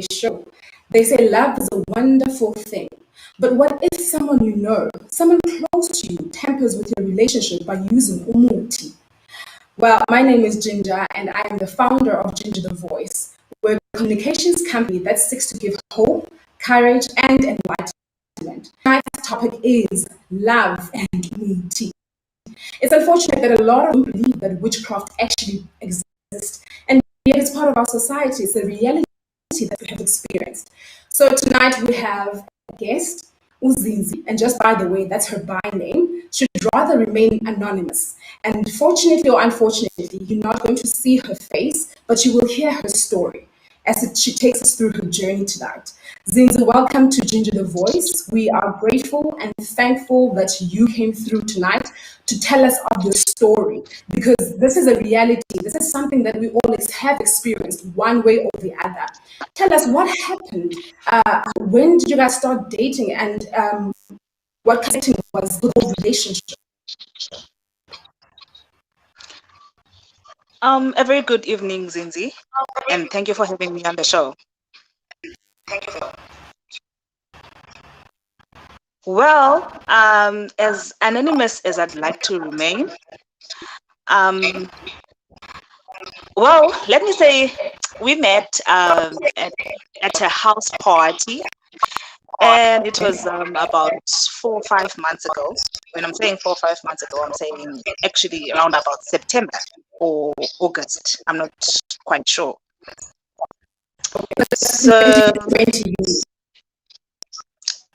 show. They say love is a wonderful thing. But what if someone you know, someone close to you, tampers with your relationship by using Muthi? Well, my name is Ginger, and I am the founder of Ginger the Voice. We're a communications company that seeks to give hope, courage, and enlightenment. Tonight's topic is love and Muthi. It's unfortunate that a lot of people believe that witchcraft actually exists, and yet it's part of our society. It's a reality that we have experienced. So tonight we have a guest, Uzinzi, and just by the way, that's her by name, should rather remain anonymous. And fortunately or unfortunately, you're not going to see her face, but you will hear her story she takes us through her journey tonight. Zinzi, welcome to Ginger the Voice. We are grateful and thankful that you came through tonight to tell us of your story, because this is a reality. This is something that we always have experienced one way or the other. Tell us what happened. When did you guys start dating, and what kind of was the whole relationship? A very good evening, Zinzi, and thank you for having me on the show. Well, as anonymous as I'd like to remain, well, let me say we met at a house party, and it was about 4 or 5 months ago. When I'm saying 4 or 5 months ago, I'm saying actually around about September or August. I'm not quite sure. So,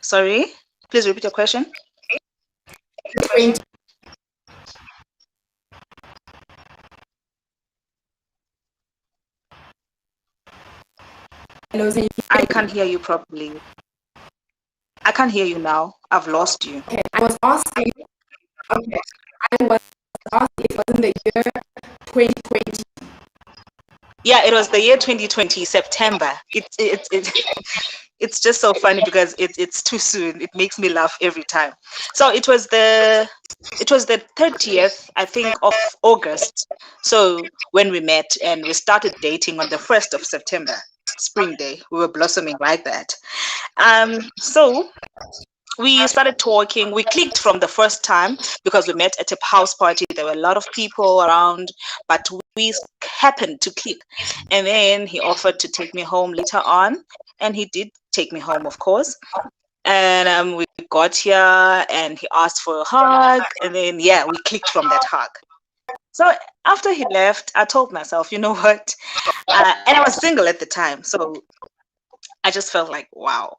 sorry, please repeat your question. I can't hear you properly. I can't hear you now. I've lost you. Okay, I was asking if it was in the year 2020. Yeah, it was the year 2020, September. It's just so funny because it's too soon. It makes me laugh every time. So it was the 30th, I think, of August. So when we met and we started dating on the 1st of September, spring day, we were blossoming like that. So we started talking. We clicked from the first time because we met at a house party. There were a lot of people around, but we happened to click. And then he offered to take me home later on, and he did take me home, of course. And we got here, and he asked for a hug, and then yeah, we clicked from that hug. So after he left, I told myself, you know what? And I was single at the time, so I just felt like, wow,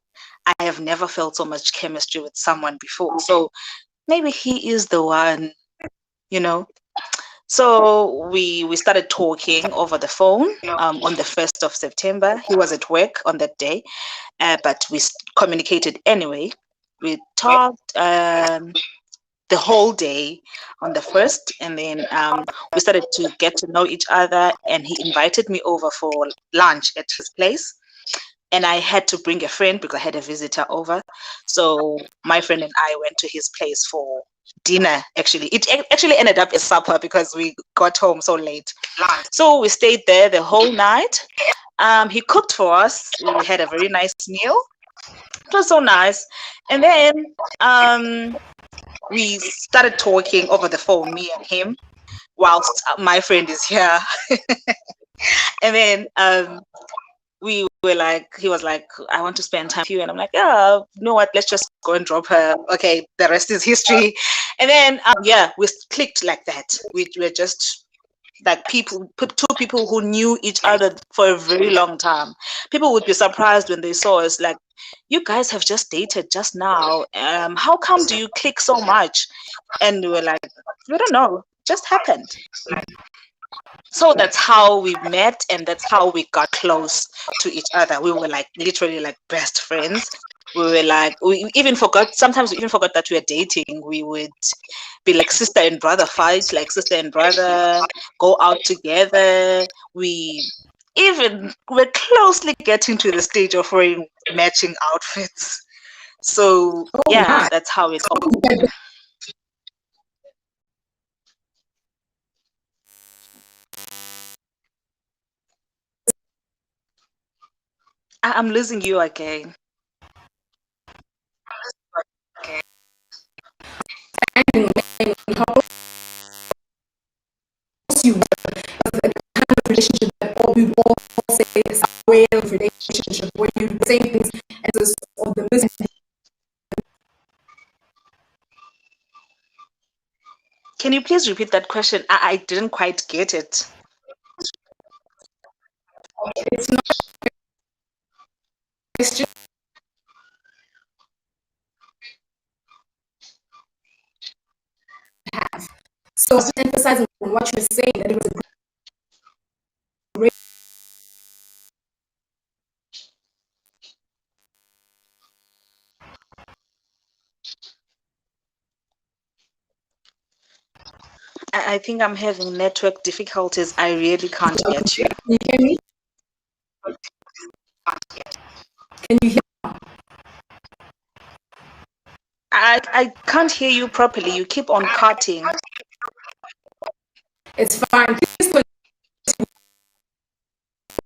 I have never felt so much chemistry with someone before. So maybe he is the one, you know. So we started talking over the phone on the 1st of September. He was at work on that day, but we communicated anyway. We talked the whole day on the 1st, and then we started to get to know each other, and he invited me over for lunch at his place. And I had to bring a friend because I had a visitor over. So my friend and I went to his place for dinner. Actually, it actually ended up as supper because we got home so late. So we stayed there the whole night. He cooked for us. We had a very nice meal. It was so nice. And then we started talking over the phone, me and him, whilst my friend is here. And then we were like, he was like, I want to spend time with you. And I'm like, oh, you know what? Let's just go and drop her. Okay, the rest is history. And then, yeah, we clicked like that. We were just like two people who knew each other for a very long time. People would be surprised when they saw us, like, you guys have just dated just now. How come do you click so much? And we were like, we don't know, just happened. So that's how we met, and that's how we got close to each other. We were like literally like best friends. We were like, sometimes we even forgot that we were dating. We would be like sister and brother fight, like sister and brother, go out together. We're closely getting to the stage of wearing matching outfits. So yeah, that's how it all. I'm losing you again. How close you were, the kind of relationship that we all say is a way of relationship where you do the same things as this or the missing. Can you please repeat that question? I didn't quite get it. It's not a question. Have. So just emphasizing on what you're saying that it was a great. I think I'm having network difficulties. I really can't get you. Can you hear me? Can you hear? I can't hear you properly. You keep on cutting. It's fine. Please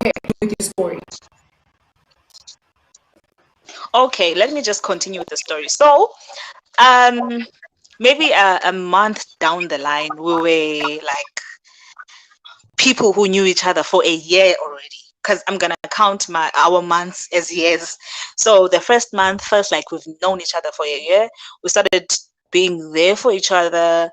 continue with your story. Okay, let me just continue with the story. So, maybe a month down the line, we were like people who knew each other for a year already. Because I'm gonna count our months as years. So the first month felt like we've known each other for a year. We started being there for each other.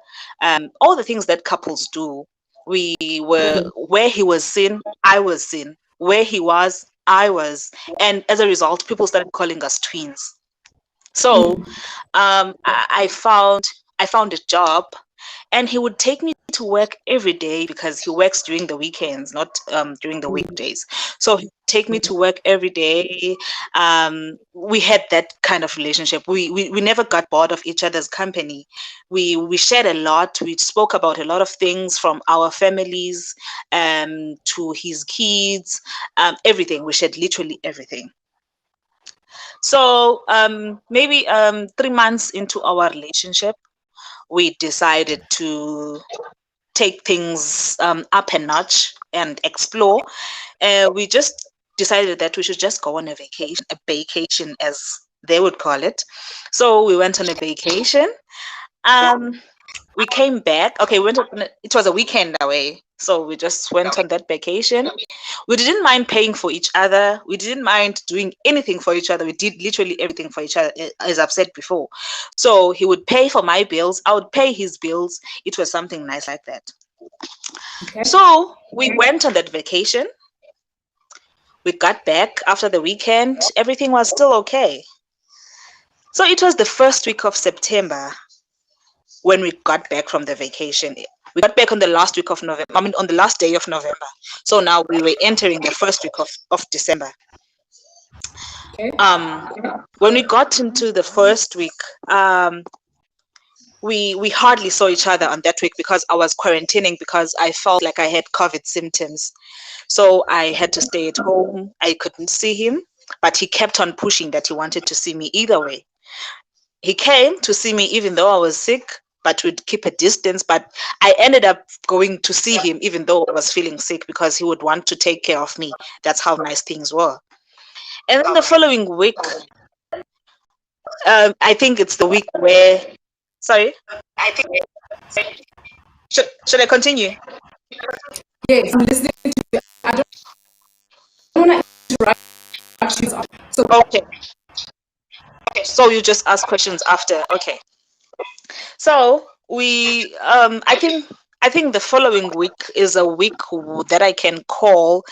All the things that couples do. We were where he was seen, I was seen. Where he was, I was. And as a result, people started calling us twins. So I found a job, and he would take me to work every day because he works during the weekends, not during the weekdays. So he would take me to work every day. We had that kind of relationship. We never got bored of each other's company. We shared a lot. We spoke about a lot of things from our families to his kids, everything. We shared literally everything. So maybe 3 months into our relationship, we decided to take things up a notch and explore. We just decided that we should just go on a vacation as they would call it. So we went on a vacation. Um, we came back. Okay, it was a weekend away. So we just went on that vacation. We didn't mind paying for each other. We didn't mind doing anything for each other. We did literally everything for each other, as I've said before. So he would pay for my bills. I would pay his bills. It was something nice like that. Okay. So we went on that vacation. We got back after the weekend. Everything was still okay. So it was the first week of September when we got back from the vacation. We got back on the last week of November. I mean, on the last day of November. So now we were entering the first week of December. Okay. When we got into the first week, we hardly saw each other on that week because I was quarantining because I felt like I had COVID symptoms. So I had to stay at home. I couldn't see him, but he kept on pushing that he wanted to see me either way. He came to see me even though I was sick, but we'd keep a distance. But I ended up going to see him even though I was feeling sick because he would want to take care of me. That's how nice things were. And then the following week, I think it's the week where, sorry, should I continue? Yes, I'm listening to you. I don't want to interrupt you. So Okay. So you just ask questions after. Okay. So I think the following week is a week that I can call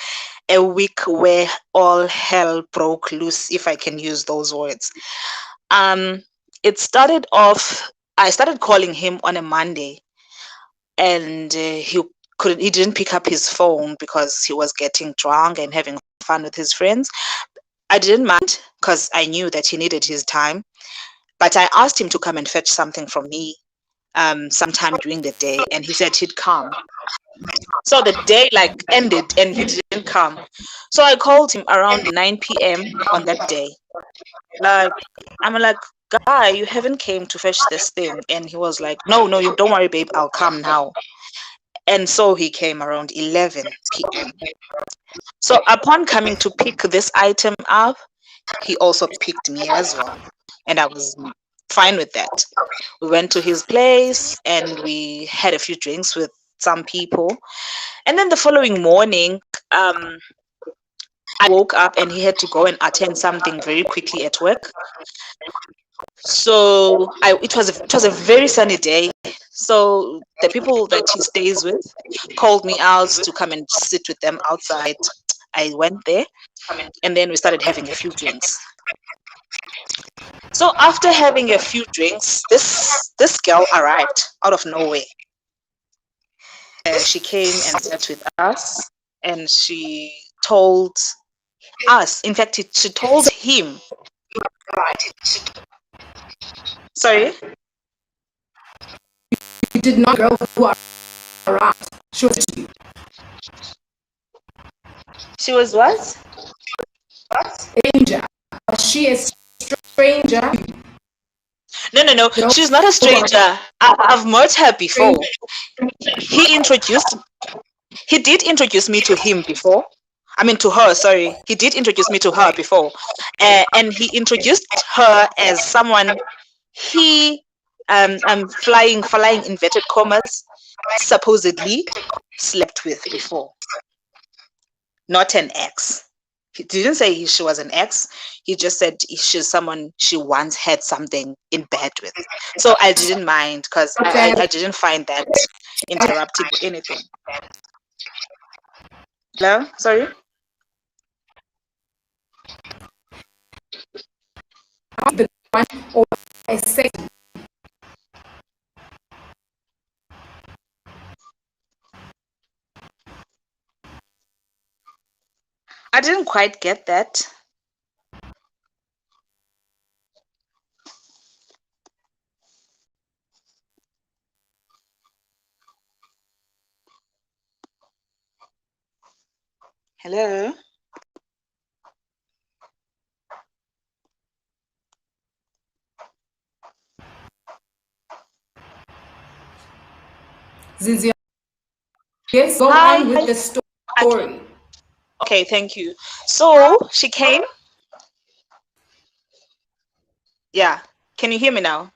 a week where all hell broke loose, if I can use those words. Um, it started off. I started calling him on a Monday, and he didn't pick up his phone because he was getting drunk and having fun with his friends. I didn't mind because I knew that he needed his time, but I asked him to come and fetch something from me sometime during the day, and he said he'd come. So the day like ended and he didn't come. So I called him around 9 p.m. on that day. Like, I'm like, guy, you haven't came to fetch this thing. And he was like, no, you don't worry, babe, I'll come now. And so he came around 11 p.m. So upon coming to pick this item up, he also picked me as well. And I was fine with that. We went to his place and we had a few drinks with some people. And then the following morning, I woke up and he had to go and attend something very quickly at work. So it was a very sunny day. So the people that he stays with called me out to come and sit with them outside. I went there and then we started having a few drinks. So after having a few drinks, this girl arrived out of nowhere. She came and sat with us, and she told us. In fact, she told him. Sorry, You did not girl who arrived. She was you. she was what? Stranger. She is stranger. No. She's not a stranger. I've met her before. He introduced. He did introduce me to him before. I mean, to her. Sorry, he did introduce me to her before, and he introduced her as someone he flying inverted commas supposedly slept with before, not an ex. He didn't say she was an ex. He just said she's someone she once had something in bed with. So I didn't mind because I didn't find that interrupting or anything. Hello? Sorry? The one or a sex. I didn't quite get that. Hello? Zinzia. Yes, go Hi. on with the story. Okay, thank you. So she came. Yeah. Can you hear me now?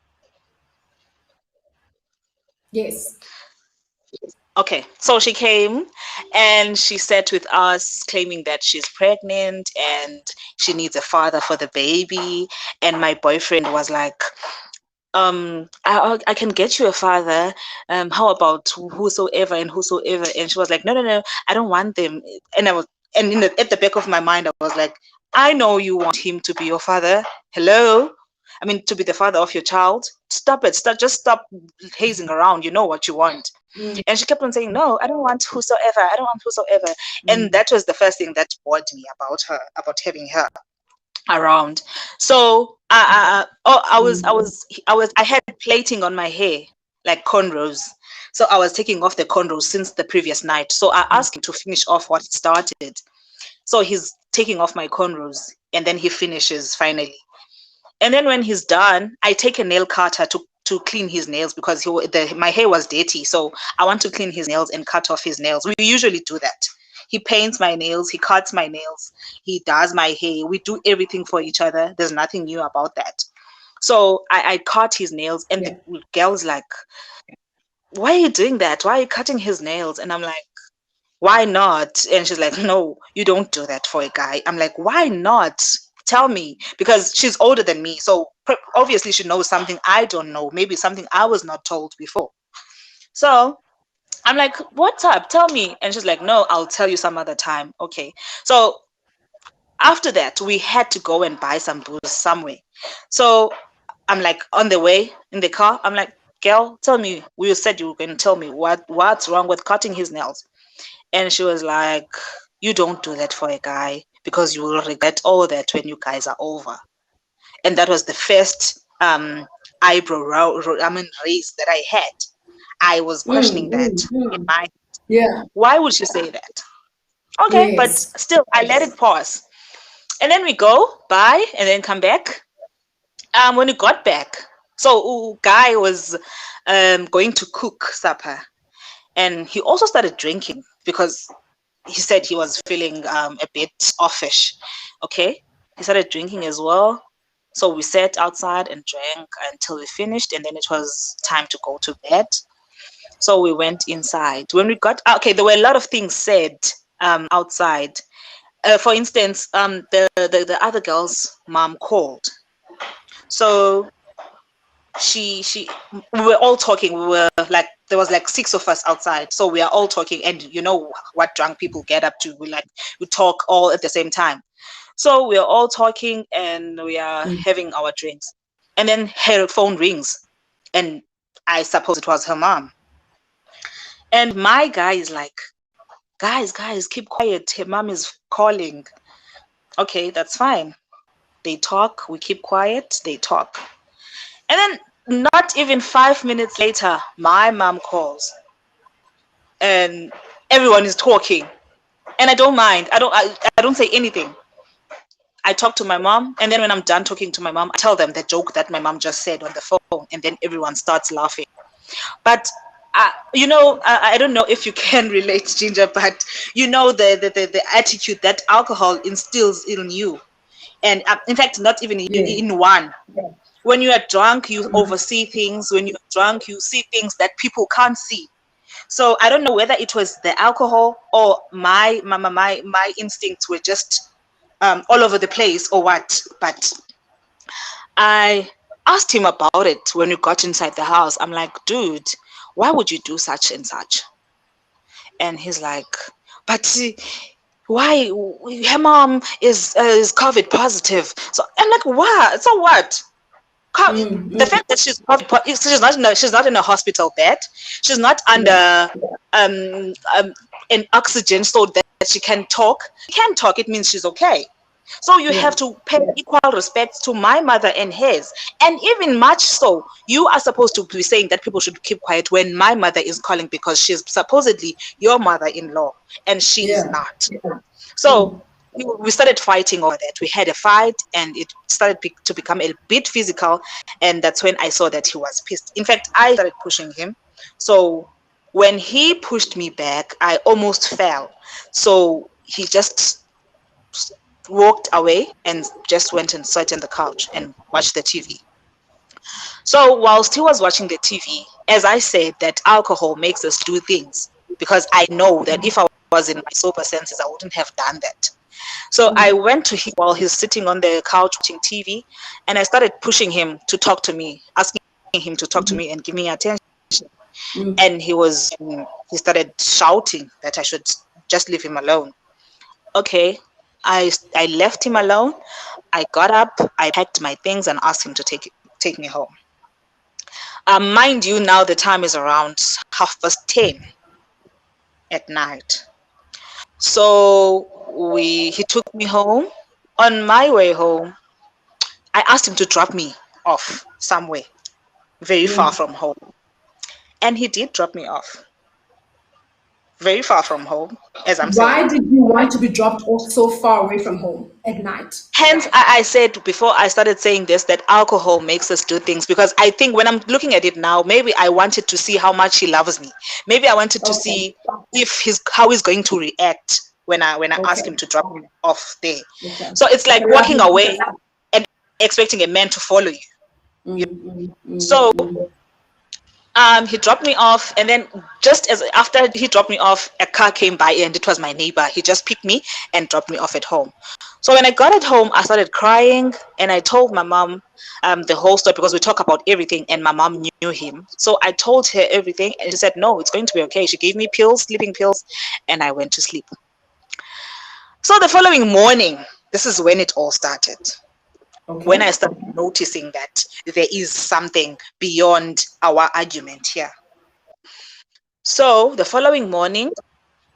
Yes. Okay, so she came and she sat with us claiming that she's pregnant and she needs a father for the baby. And my boyfriend was like, I can get you a father. How about whosoever and whosoever? And she was like, no, I don't want them. And I was, and at the back of my mind, I was like, I know you want him to be your father. Hello? I mean, to be the father of your child. Stop it. Just stop hazing around. You know what you want. And she kept on saying, no, I don't want whosoever. I don't want whosoever. And that was the first thing that bored me about her, about having her around. So I had plating on my hair, like cornrows. So I was taking off the cornrows since the previous night. So I asked him to finish off what he started. So he's taking off my cornrows and then he finishes finally. And then when he's done, I take a nail cutter to clean his nails because my hair was dirty. So I want to clean his nails and cut off his nails. We usually do that. He paints my nails, he cuts my nails, he does my hair. We do everything for each other. There's nothing new about that. So I cut his nails and the girl's like, why are you doing that? Why are you cutting his nails? And I'm like, why not? And she's like, no, you don't do that for a guy. I'm like, why not? Tell me, because she's older than me. So obviously she knows something I don't know, maybe something I was not told before. So I'm like, what's up? Tell me. And she's like, no, I'll tell you some other time. Okay. So after that, we had to go and buy some booze somewhere. So I'm like on the way in the car. I'm like, girl, tell me. You said you were going to tell me what's wrong with cutting his nails. And she was like, you don't do that for a guy because you will regret all that when you guys are over. And that was the first eyebrow raise that I had. I was questioning that in my. Yeah. Why would she say that? Okay, but Yes. still, I let it pause. And then we go, buy, and then come back. When we got back, so guy was going to cook supper. And he also started drinking because he said he was feeling a bit offish. Okay, he started drinking as well. So we sat outside and drank until we finished, and then it was time to go to bed. So we went inside. When we got okay, there were a lot of things said outside. For instance, the other girl's mom called. So she we were all talking. We were like, there was like 6 of us outside, so we are all talking, and you know what drunk people get up to. We talk all at the same time. So we are all talking and we are having our drinks, and then her phone rings, and I suppose it was her mom. And my guy is like, guys, keep quiet, her mom is calling. Okay, that's fine. They talk, we keep quiet, they talk. And then not even 5 minutes later, my mom calls and everyone is talking. And I don't mind. I don't say anything. I talk to my mom, and then when I'm done talking to my mom, I tell them the joke that my mom just said on the phone, and then everyone starts laughing. But I don't know if you can relate, Ginger, but you know the attitude that alcohol instills in you, and in fact, not even Yeah. in one. When you are drunk, you oversee things. When you're drunk, you see things that people can't see. So I don't know whether it was the alcohol or my instincts were just all over the place or what. But I asked him about it when we got inside the house. I'm like, dude, why would you do such and such? And he's like, but see, why? Her mom is COVID positive. So I'm like, what? So what? The fact that she's not in a hospital bed, she's not under an oxygen so that she can talk. She can talk. It means she's okay. So you have to pay equal respect to my mother and hers, and even much so, you are supposed to be saying that people should keep quiet when my mother is calling because she's supposedly your mother-in-law, and she is not. So we started fighting over that. We had a fight, and it started to become a bit physical, and that's when I saw that he was pissed. In fact, I started pushing him. So when he pushed me back, I almost fell. So he just walked away and just went and sat on the couch and watched the TV. So whilst he was watching the TV, as I said, that alcohol makes us do things, because I know that if I was in my sober senses, I wouldn't have done that. So I went to him while he's sitting on the couch watching TV, and I started pushing him to talk to me, asking him to talk to me and give me attention. And he started shouting that I should just leave him alone. Okay, I left him alone. I got up, I packed my things and asked him to take me home. Mind you, now the time is around 10:30 at night. So he took me home. On my way home, I asked him to drop me off somewhere very far from home. And he did drop me off very far from home, as I'm Why saying. did you want to be dropped off so far away from home at night? Hence, I said before I started saying this that alcohol makes us do things, because I think when I'm looking at it now, maybe I wanted to see how much he loves me. Maybe I wanted to see if how he's going to react when I ask him to drop me off there. So it's like walking away and expecting a man to follow you. So he dropped me off, and then just as after he dropped me off, a car came by, and it was my neighbor. He just picked me and dropped me off at home. So when I got at home, I started crying, and I told my mom the whole story, because we talk about everything, and my mom knew him. So I told her everything, and she said, no, it's going to be okay. She gave me pills, sleeping pills, and I went to sleep. So the following morning, this is when it all started. When I started noticing that there is something beyond our argument here. So the following morning,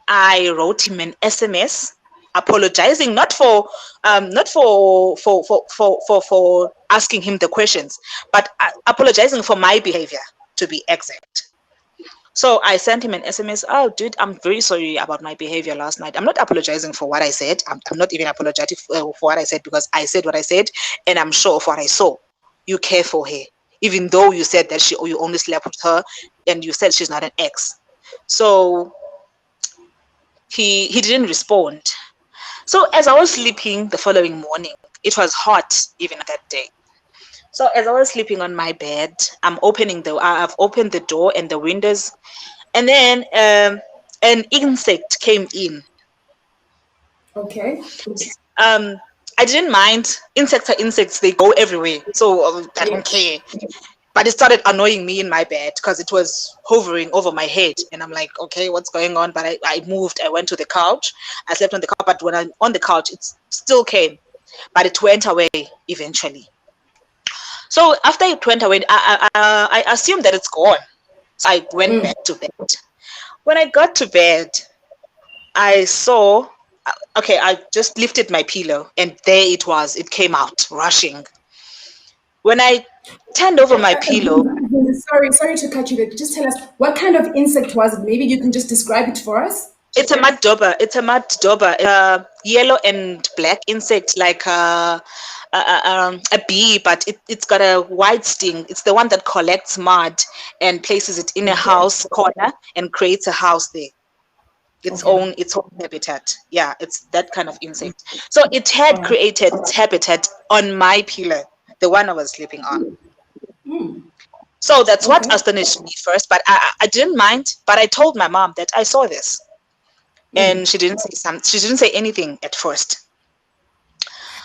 I wrote him an SMS apologizing, not for asking him the questions, but apologizing for my behavior, to be exact. So I sent him an SMS. Oh, dude, I'm very sorry about my behavior last night. I'm not apologizing for what I said. I'm not even apologetic for what I said, because I said what I said, and I'm sure of what I saw. You care for her, even though you said that you only slept with her, and you said she's not an ex. So he didn't respond. So as I was sleeping the following morning, it was hot even that day. So as I was sleeping on my bed, I've opened the door and the windows, and then an insect came in. Okay. Um, I didn't mind. Insects are insects; they go everywhere, so I don't Yes. care. But it started annoying me in my bed because it was hovering over my head, and I'm like, okay, what's going on? But I moved. I went to the couch. I slept on the couch, but when I'm on the couch, it still came, but it went away eventually. So after it went away, I assumed that it's gone. So I went back to bed. When I got to bed, I saw, okay, I just lifted my pillow and there it was. It came out rushing. When I turned over my pillow, Sorry to cut you there. Just tell us what kind of insect was it? Maybe you can just describe it for us. it's a mud dauber. It's a mud dauber, a yellow and black insect, like a bee, but it's got a white sting. It's the one that collects mud and places it in a Okay. house corner and creates a house there. Okay. Its own habitat. Yeah, it's that kind of insect. So it had All right. created its habitat on my pillow, the one I was sleeping on. So that's what Okay. astonished me first, but I didn't mind. But I told my mom that I saw this, and she didn't say anything at first.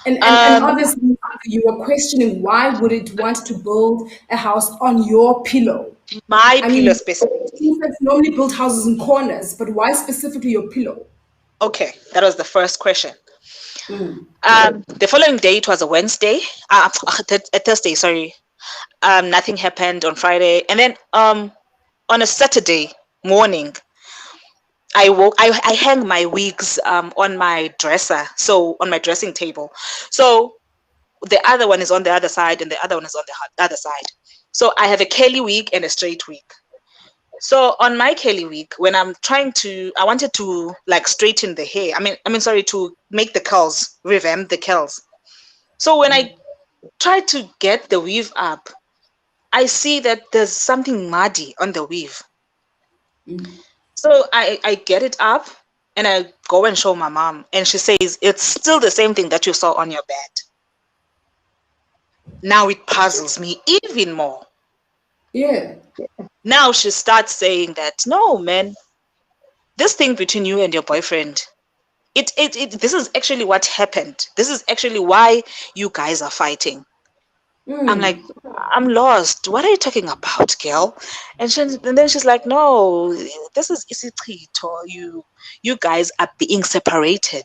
And Um, obviously you were questioning why would it want to build a house on your pillow? my I pillow mean, specifically. insects normally build houses in corners, but why specifically your pillow? Okay, that was the first question. Mm. The following day, it was a Wednesday, a Thursday, sorry. Nothing happened on Friday, and then on a Saturday morning, I hang my wigs on my dresser, so on my dressing table. So the other one is on the other side, and the other one is on the other side. So I have a curly wig and a straight wig. So on my curly wig, when I wanted to like straighten the hair. Sorry, to make the curls, revamp the curls. So when I try to get the weave up, I see that there's something muddy on the weave. So I get it up and I go and show my mom, and she says, it's still the same thing that you saw on your bed. Now it puzzles me even more. Yeah. Now she starts saying that, no, man, this thing between you and your boyfriend, this is actually what happened. This is actually why you guys are fighting. I'm like, I'm lost. What are you talking about, girl? And then she's like, no, this is isichito. You guys are being separated.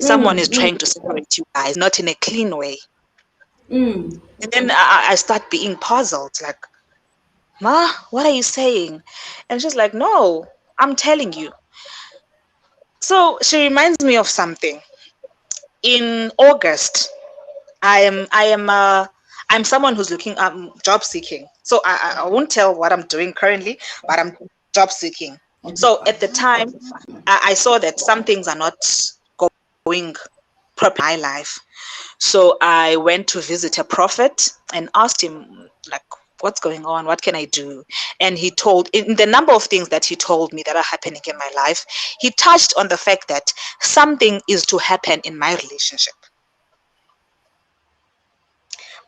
Someone is trying to separate you guys, not in a clean way. And then I start being puzzled, like, Ma, what are you saying? And she's like, no, I'm telling you. So she reminds me of something. In August, I'm someone who's looking job seeking. So I won't tell what I'm doing currently, but I'm job seeking. So at the time, I saw that some things are not going properly in my life. So I went to visit a prophet and asked him, like, what's going on? What can I do? And he told, in the number of things that he told me that are happening in my life, he touched on the fact that something is to happen in my relationship.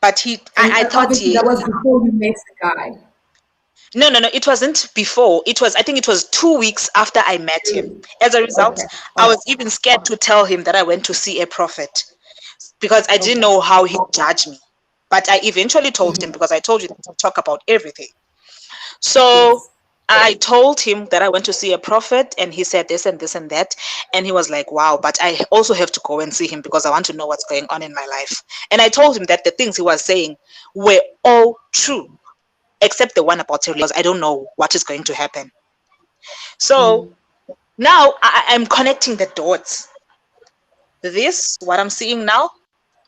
But I And thought obviously that was before you met the guy. no, it wasn't before. I think it was 2 weeks after I met him. As a result, Okay. I All was right. even scared to tell him that I went to see a prophet because I didn't know how he'd judge me. But I eventually told him because I told you that I talk about everything. So Yes. I told him that I went to see a prophet and he said this and this and that. And he was like, wow, but I also have to go and see him because I want to know what's going on in my life. And I told him that the things he was saying were all true, except the one about because I don't know what is going to happen. So now I'm connecting the dots. This, what I'm seeing now,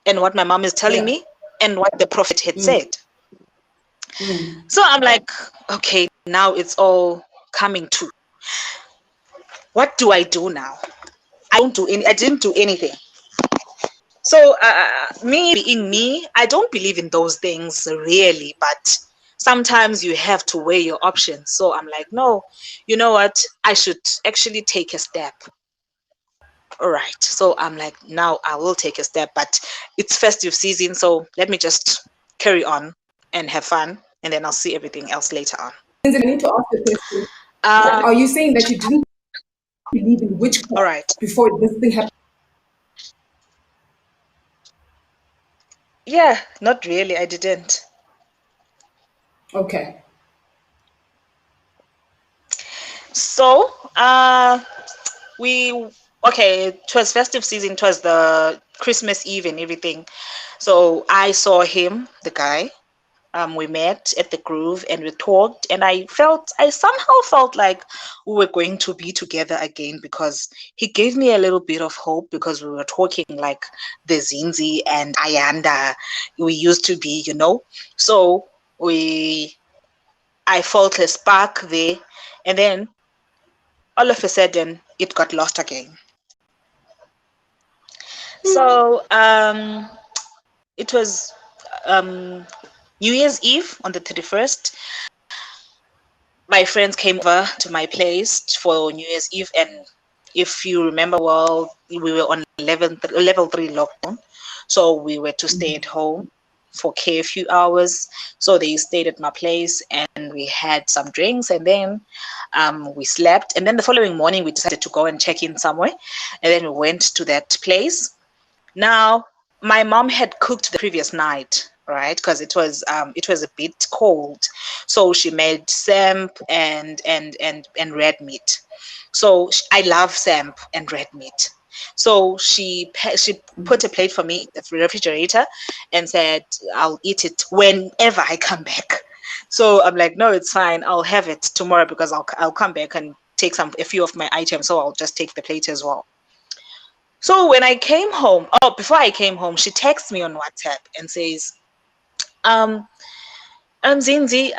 and what my mom is telling Yeah. me, and what the prophet had said. So I'm like, okay, now it's all coming to. What do I do now? I didn't do anything. So me being me, I don't believe in those things really, but sometimes you have to weigh your options. So I'm like, no, you know what? I should actually take a step. All right. So I'm like, now I will take a step, but it's festive season. So let me just carry on and have fun. And then I'll see everything else later on. I need to ask a question. Uh, Are you saying that you didn't believe in all witchcraft right. before this thing happened? Yeah, not really. I didn't. Okay. So, we okay, it was festive season, it was the Christmas Eve and everything. So I saw him, the guy. We met at the Groove and we talked, and I somehow felt like we were going to be together again because he gave me a little bit of hope because we were talking like the Zinzi and Ayanda we used to be, you know. So we I felt a spark there, and then all of a sudden it got lost again. So it was um, New Year's Eve on the 31st. My friends came over to my place for New Year's Eve, and if you remember well, we were on level 3 lockdown, so we were to stay at home for a few hours. So they stayed at my place, and we had some drinks, and then we slept. And then the following morning, we decided to go and check in somewhere, and then we went to that place. Now, my mom had cooked the previous night, right? Because it was a bit cold, so she made samp and red meat. So I love samp and red meat. So she put a plate for me in the refrigerator and said, "I'll eat it whenever I come back." So I'm like, "No, it's fine. I'll have it tomorrow because I'll come back and take a few of my items. So I'll just take the plate as well." So when I came home, oh, before I came home, she texts me on WhatsApp and says, um, Zinzi,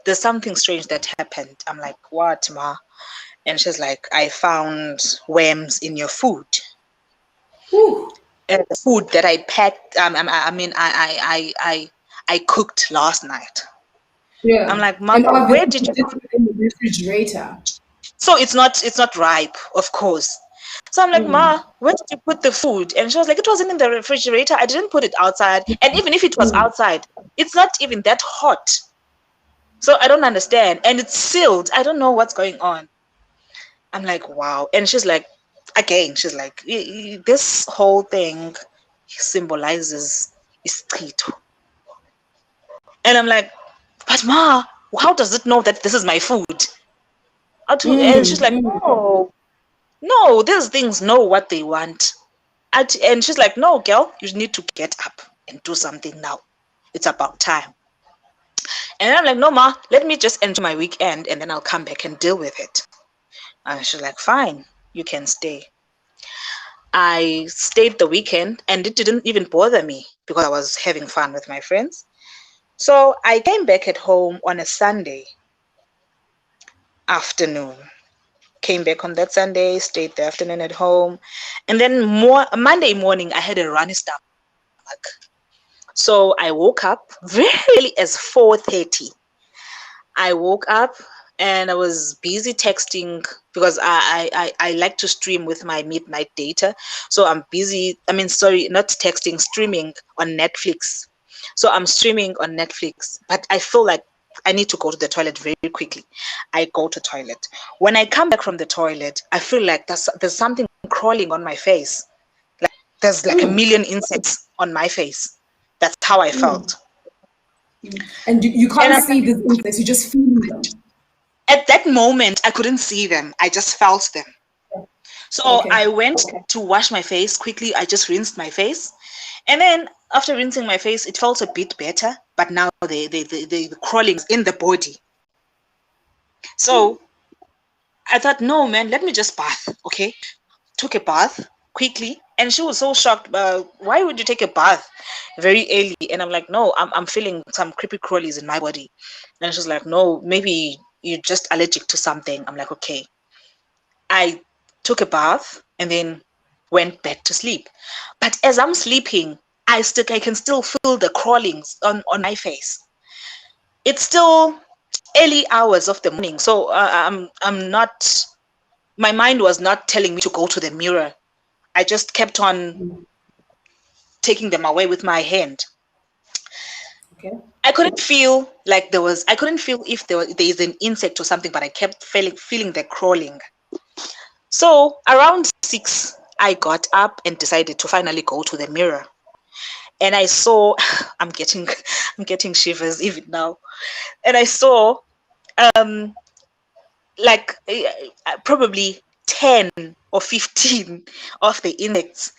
there's something strange that happened. I'm like, what, ma? And she's like, I found worms in your food. Whew. And the food that I packed, I mean, I cooked last night. I'm Yeah. like, Mom, And where obviously, did you you did put put it in the refrigerator. So it's not ripe, of course. So I'm like, Ma, where did you put the food? And she was like, it wasn't in the refrigerator. I didn't put it outside. And even if it was outside, it's not even that hot. So I don't understand. And it's sealed. I don't know what's going on. I'm like, wow. And she's like, again, she's like, this whole thing symbolizes isqito. And I'm like, but Ma, how does it know that this is my food? And she's like, no, no, these things know what they want. And she's like, no, girl, you need to get up and do something now. It's about time. And I'm like, no, ma, let me just enjoy my weekend and then I'll come back and deal with it. And she's like, fine, you can stay. I stayed the weekend and it didn't even bother me because I was having fun with my friends. So I came back at home on a Sunday afternoon. Came back on that Sunday, stayed the afternoon at home. And then Monday morning, I had a runny stomach. So I woke up very early as 4:30. I woke up and I was busy texting because I like to stream with my midnight data. So I'm busy, I mean, sorry, not texting, streaming on Netflix. So I'm streaming on Netflix, but I feel like I need to go to the toilet very quickly. I go to toilet. When I come back from the toilet, I feel like there's something crawling on my face. Like there's like a million insects on my face. That's how I felt. And you And can't I'm see these insects, you just feel them. At that moment, I couldn't see them. I just felt them. So I Okay. went to wash my face quickly. I just rinsed my face. And then after rinsing my face, it felt a bit better. But now the crawling is in the body. So I thought, no, man, let me just bath. Okay. Took a bath quickly. And she was so shocked. Why would you take a bath very early? And I'm like, no, I'm feeling some creepy crawlies in my body. And she's like, no, maybe you're just allergic to something. I'm like, okay. I took a bath and then went back to sleep. But as I'm sleeping, I can still feel the crawlings on my face. It's still early hours of the morning, so I'm not. My mind was not telling me to go to the mirror. I just kept on taking them away with my hand. Okay. I couldn't feel like there was. I couldn't feel if there is an insect or something, but I kept feeling the crawling. So around 6, I got up and decided to finally go to the mirror. And I saw, I'm getting, I'm getting shivers even now. And I saw, um, like probably 10 or 15 of the insects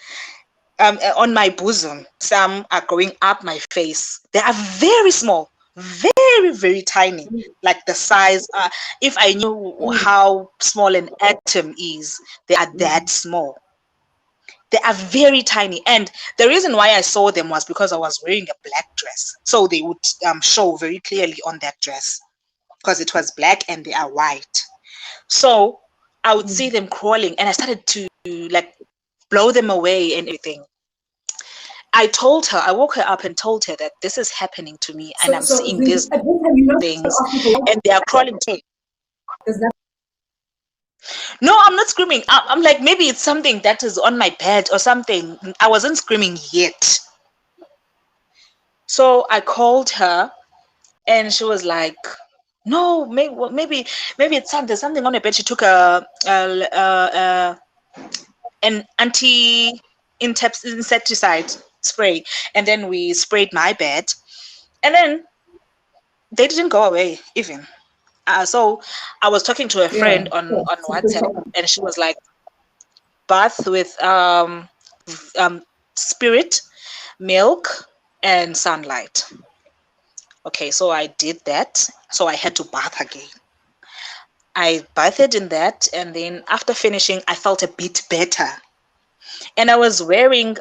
on my bosom. Some are going up my face. They are very small, very, very tiny, like the size. If I knew how small an atom is, they are that small. They are very tiny. And the reason why I saw them was because I was wearing a black dress. So they would show very clearly on that dress because it was black and they are white. So I would see them crawling and I started to like blow them away and everything. I woke her up and told her that this is happening to me and I'm So seeing Zinzi, these at this time you know things asking for what and they are crawling too. does that No, I'm not screaming. I'm like, maybe it's something that is on my bed or something. I wasn't screaming yet. So I called her and she was like, no, maybe it's something on her bed. She took an insecticide spray and then we sprayed my bed and then they didn't go away even. So I was talking to a friend yeah, on it's a good WhatsApp topic. and she was like, bath with um, spirit, milk, and sunlight. Okay, so I did that. So I had to bath again. I bathed in that, and then after finishing, I felt a bit better. And I was wearing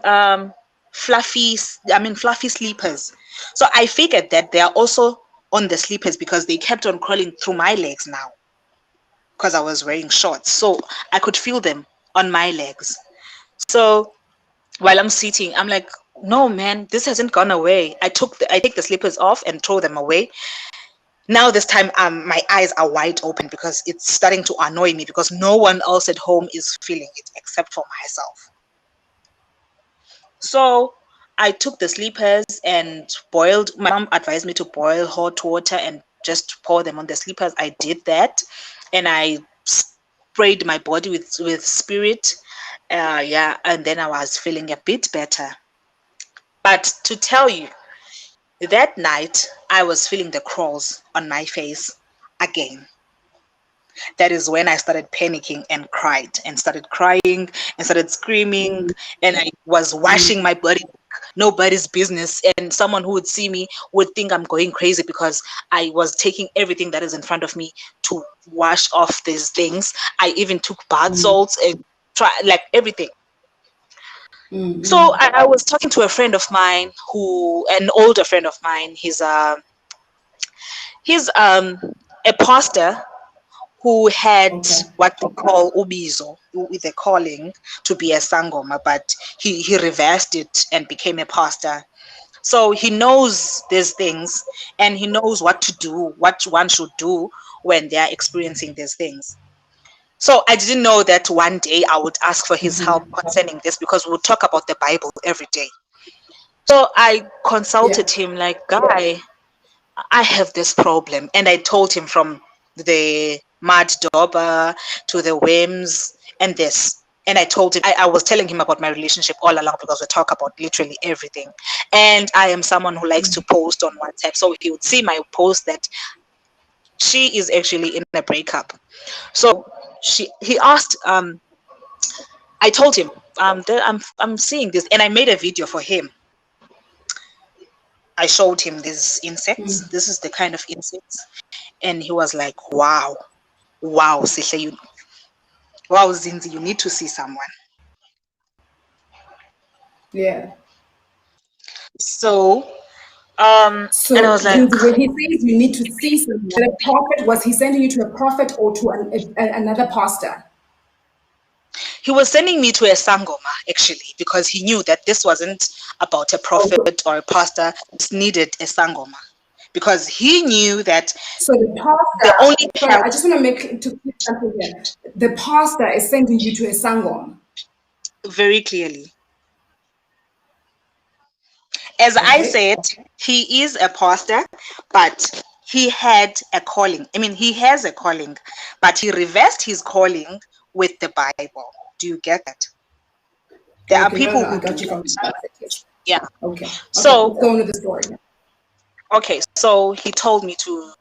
fluffy sleepers. So I figured that they are also on the sleepers because they kept on crawling through my legs now because I was wearing shorts. So I could feel them on my legs. So while I'm sitting, I'm like, no man, this hasn't gone away. I take the slippers off and throw them away. Now this time my eyes are wide open because it's starting to annoy me because no one else at home is feeling it except for myself. So I took the sleepers and boiled. My mom advised me to boil hot water and just pour them on the sleepers. I did that, and I sprayed my body with spirit. Yeah, and then I was feeling a bit better. But to tell you, that night I was feeling the crawls on my face again. That is when I started panicking and cried and started crying and started screaming. And I was washing my body like nobody's business. And someone who would see me would think I'm going crazy because I was taking everything that is in front of me to wash off these things. I even took bath salts and try like everything. So I was talking to a friend of mine an older friend of mine. He's a pastor who had Okay. what they call ubizo, with a calling to be a sangoma, but he reversed it and became a pastor. So he knows these things and he knows what to do, what one should do when they are experiencing these things. So I didn't know that one day I would ask for his help concerning this because we would talk about the Bible every day. So I consulted Yeah. him like, guy, I have this problem. And I told him from the mud dauber to the worms and this. And I told him, I was telling him about my relationship all along because we talk about literally everything. And I am someone who likes to post on WhatsApp. So he would see my post that she is actually in a breakup. So he asked, I told him, I'm seeing this. And I made a video for him. I showed him these insects. This is the kind of insects. And he was like, wow. Wow, Sihle, wow, Zinzi, you need to see someone. Yeah. So, and I So was like, Zinzi, when he says you need to see someone, a prophet, was he sending you to a prophet or to another pastor? he was sending me to a sangoma actually because he knew that this wasn't about a Oh, prophet or a pastor. It needed a sangoma because he knew that So the the only pastor, sorry, help I just want to make to clear something here. The pastor is sending you to a sangom. very clearly. As I Okay. said, he is a pastor, but he had a calling. I mean, he has a calling, but he reversed his calling with the Bible. Do you get that? There are Okay, no, people I who do got you from the that. pastor. Yes. Yeah. Okay. Okay, So, let's go into the story. okay, so he told me to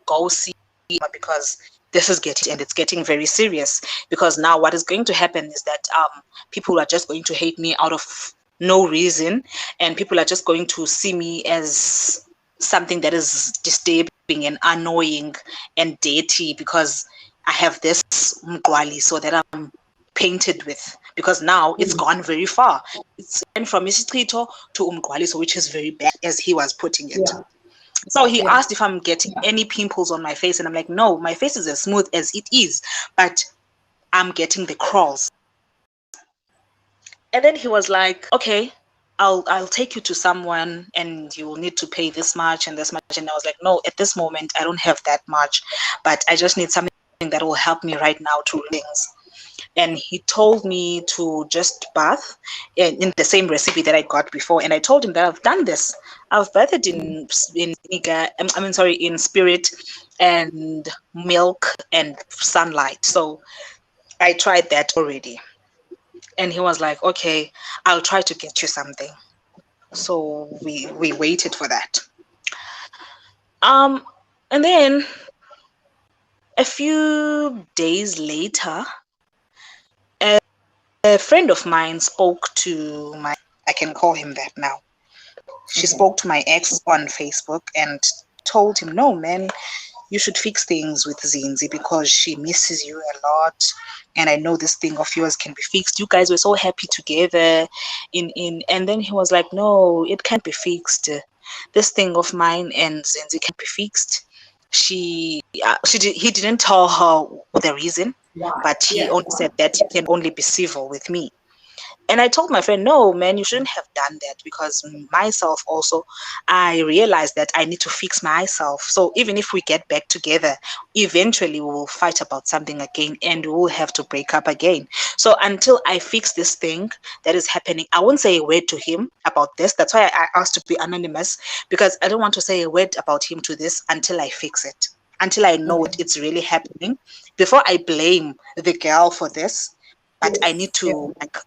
go see him because this is getting and it's getting very serious, because now what is going to happen is that people are just going to hate me out of no reason, and people are just going to see me as something that is disturbing and annoying and dirty because I have this mqwali so that I'm painted with, because now it's gone very far. It's went from isichito to umqwaliso, which is very bad, as he was putting it. Yeah. So he Yeah. asked if I'm getting any pimples on my face, and I'm like, no, my face is as smooth as it is, but I'm getting the crawls. And then he was like, okay, I'll take you to someone, and you will need to pay this much and this much. And I was like, no, at this moment I don't have that much, but I just need something that will help me right now to things. And he told me to just bath in the same recipe that I got before. And I told him that I've done this. I've bathed in vinegar, I mean, sorry, in spirit and milk and sunlight. So I tried that already. And he was like, okay, I'll try to get you something. So we waited for that. Um, and then a few days later, a friend of mine spoke to my, I can call him that now. She Okay. spoke to my ex on Facebook and told him, no, man, you should fix things with Zinzi because she misses you a lot. And I know this thing of yours can be fixed. You guys were so happy together. And then he was like, no, it can't be fixed. This thing of mine and Zinzi can't be fixed. He didn't tell her the reason, Why? but he Yeah. only said that he can only be civil with me. And I told my friend, no, man, you shouldn't have done that, because myself also, I realized that I need to fix myself. So even if we get back together, eventually we will fight about something again and we will have to break up again. So until I fix this thing that is happening, I won't say a word to him about this. That's why I asked to be anonymous, because I don't want to say a word about him to this until I fix it, until I know Okay. it's really happening, before I blame the girl for this. But I Yes. need Yeah. to like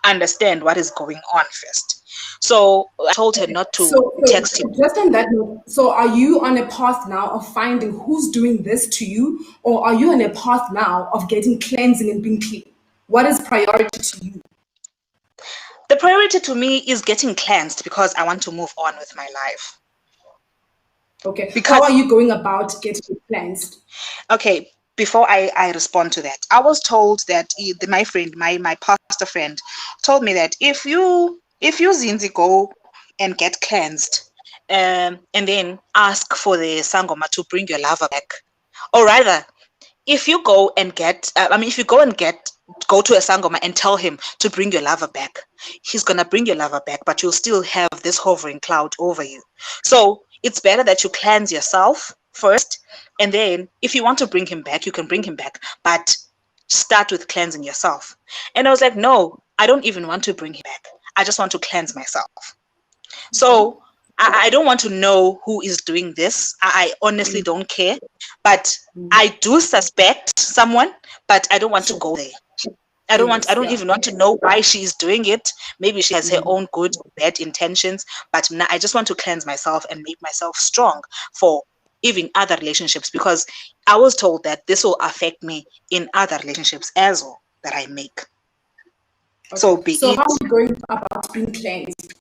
understand what is going on first. So I told her not to text him. Just on that note, so are you on a path now of finding who's doing this to you, or are you on a path now of getting cleansing and being clean? What is priority to you? The priority to me is getting cleansed because I want to move on with my life. Okay. How are Because, you going about getting cleansed? okay, before I respond to that, I was told that my friend, my pastor friend, told me that if you Zinzi go and get cleansed, and then ask for the sangoma to bring your lover back, or rather, if you go and get if you go to a sangoma and tell him to bring your lover back, he's gonna bring your lover back, but you'll still have this hovering cloud over you. So it's better that you cleanse yourself first, and then if you want to bring him back, you can bring him back, but start with cleansing yourself. And I was like, no, I don't even want to bring him back. I just want to cleanse myself. Okay. So I don't want to know who is doing this. I honestly don't care. But I do suspect someone, but I don't want to Sure. go there. I Yes. don't Yeah. even want to know why she's doing it. Maybe she has her own good or bad intentions. But now I just want to cleanse myself and make myself strong for even other relationships, because I was told that this will affect me in other relationships as well that I make. So Okay. be So how it. are you going about being cleansed?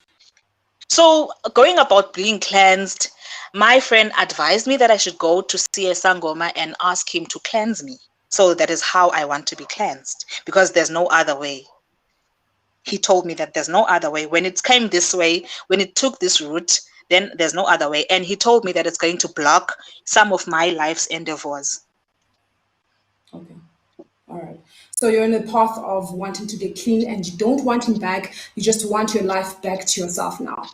So, going about being cleansed, my friend advised me that I should go to see a Sangoma and ask him to cleanse me. So, that is how I want to be cleansed, because there's no other way. He told me that there's no other way. When it came this way, when it took this route, then there's no other way. And he told me that it's going to block some of my life's endeavors. Okay. All right. So you're in the path of wanting to get clean and you don't want him back. You just want your life back to yourself now.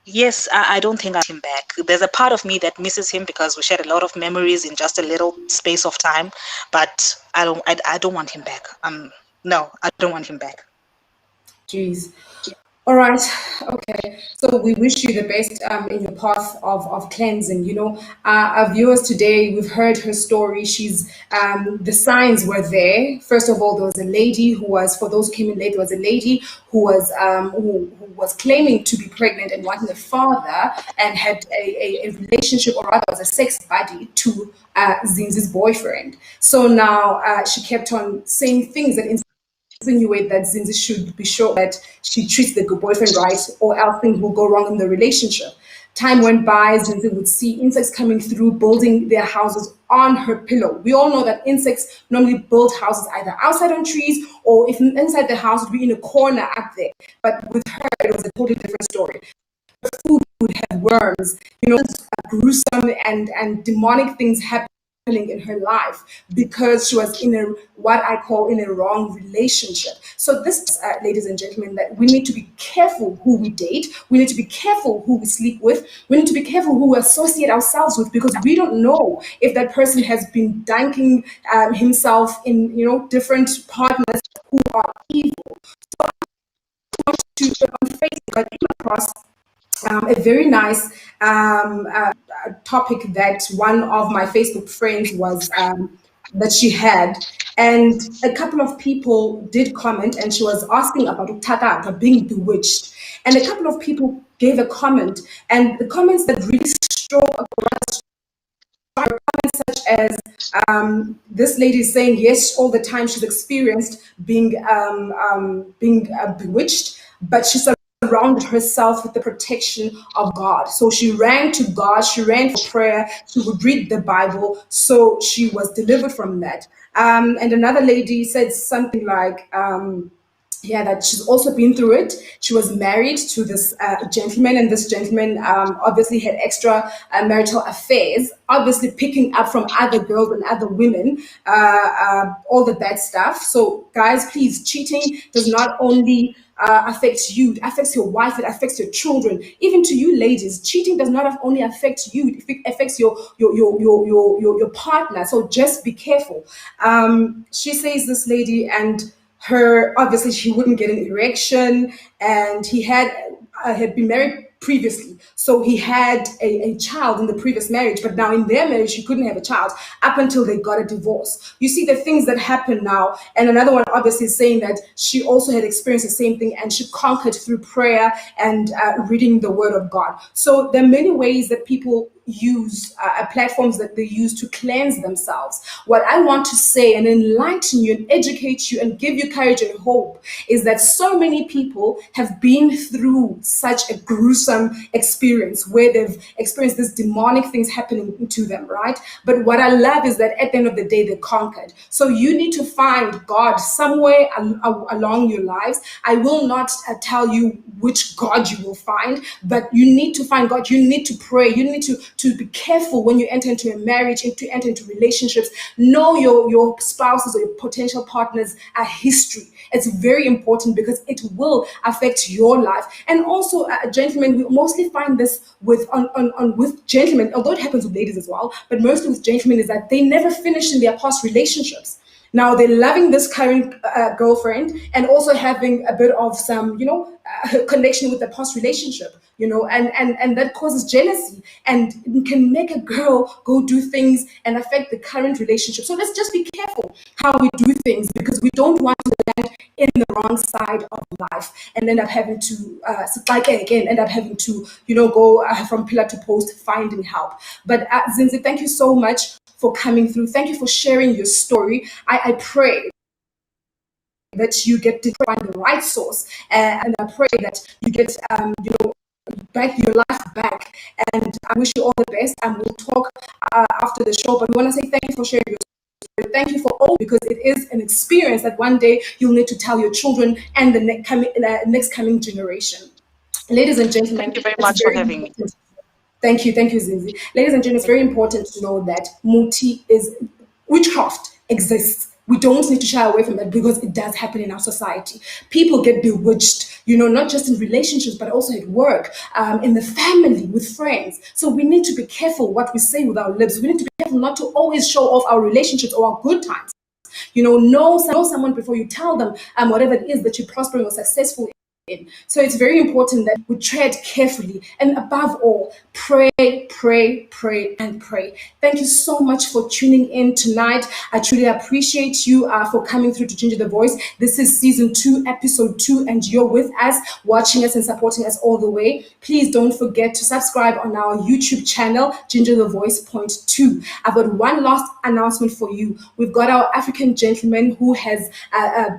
Yes, I don't think I want him back. There's a part of me that misses him because we shared a lot of memories in just a little space of time, but I don't want him back. No, I don't want him back. Jeez. All right. Okay. So we wish you the best in your path of cleansing. Our viewers today, we've heard her story. The signs were there. First of all, there was a lady who was, for those who came in late, there was a lady who was claiming to be pregnant and wanting a father and had a relationship, or rather was a sex buddy to Zinzi's boyfriend. So now she kept on saying things that insinuate that Zinzi should be sure that she treats the boyfriend right, or else things will go wrong in the relationship. Time went by, Zinzi would see insects coming through, building their houses on her pillow. We all know that insects normally build houses either outside on trees, or if inside the house, it would be in a corner up there. But with her, it was a totally different story. Food would have worms, gruesome and demonic things happening in her life because she was in a, what I call, in a wrong relationship. So this, ladies and gentlemen, that we need to be careful who we date. We need to be careful who we sleep with. We need to be careful who we associate ourselves with, because we don't know if that person has been dunking himself in, different partners who are evil. On Facebook, I came across a very nice topic that one of my Facebook friends was that she had, and a couple of people did comment, and she was asking about Utata being bewitched, and a couple of people gave a comment, and the comments that really struck across comments such as this lady is saying yes, all the time she's experienced being bewitched, but she surrounded herself with the protection of God. So she ran to God, she ran for prayer, she would read the Bible, so she was delivered from that. And another lady said something like, yeah, that she's also been through it. She was married to this gentleman, and this gentleman obviously had extra marital affairs, obviously picking up from other girls and other women, all the bad stuff. So, guys, please, cheating does not only affect you, it affects your wife, it affects your children. Even to you ladies, cheating does not only affect you, it affects your partner. So just be careful. She says, this lady, and her, obviously she wouldn't get an erection, and he had been married previously, so he had a child in the previous marriage, but now in their marriage he couldn't have a child up until they got a divorce. You see the things that happen now. And another one obviously is saying that she also had experienced the same thing, and she conquered through prayer and reading the word of God. So there are many ways that people use platforms that they use to cleanse themselves. What I want to say and enlighten you and educate you and give you courage and hope is that so many people have been through such a gruesome experience where they've experienced these demonic things happening to them, right? But what I love is that at the end of the day, they conquered. So you need to find God somewhere along your lives. I will not tell you which God you will find, but you need to find God. You need to pray. You need to be careful when you enter into a marriage, to enter into relationships. Know your spouses or your potential partners' history. It's very important because it will affect your life. And also, gentlemen, we mostly find this with gentlemen, although it happens with ladies as well, but mostly with gentlemen, is that they never finish in their past relationships. Now they're loving this current girlfriend and also having a bit of some, connection with the past relationship, and that causes jealousy and can make a girl go do things and affect the current relationship. So let's just be careful how we do things, because we don't want to land in the wrong side of life and end up having to, go from pillar to post finding help. But Zinzi, thank you so much for coming through. Thank you for sharing your story. I pray that you get to find the right source, and I pray that you get, back your life back. And I wish you all the best. And we'll talk after the show. But we want to say thank you for sharing your story. Thank you for all, because it is an experience that one day you'll need to tell your children and the next coming generation. Ladies and gentlemen, Thank you very it's much for very having me. important. Thank you, Zinzi. Ladies and gentlemen, it's very important to know that Muthi is witchcraft exists. We don't need to shy away from that because it does happen in our society. People get bewitched, not just in relationships, but also at work, in the family, with friends. So we need to be careful what we say with our lips. We need to be careful not to always show off our relationships or our good times. Know someone before you tell them whatever it is that you're prospering or successful in. So it's very important that we tread carefully, and above all, pray, pray, pray, and pray. Thank you so much for tuning in tonight. I truly appreciate you for coming through to Ginger the Voice. This is season 2, episode 2, and you're with us, watching us and supporting us all the way. Please don't forget to subscribe on our YouTube channel, Ginger the Voice Point 2. I've got one last announcement for you. We've got our African gentleman who has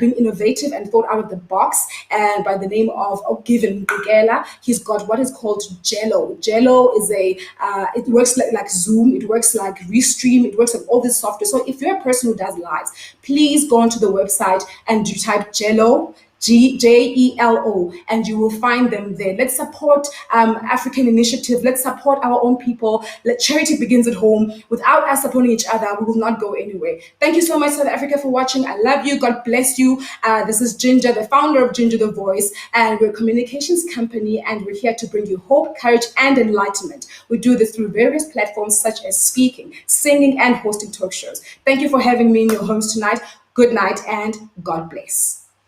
been innovative and thought out of the box, and by the name of Given Bugela, he's got what is called Jello. Jello is it works like Zoom, it works like Restream, it works like all this software. So if you're a person who does lives, please go onto the website and you type Jello, Jello, and you will find them there. Let's support African initiative. Let's support our own people. Charity begins at home. Without us supporting each other, we will not go anywhere. Thank you so much, South Africa, for watching. I love you. God bless you. This is Ginger, the founder of Ginger the Voice, and we're a communications company, and we're here to bring you hope, courage, and enlightenment. We do this through various platforms such as speaking, singing, and hosting talk shows. Thank you for having me in your homes tonight. Good night, and God bless.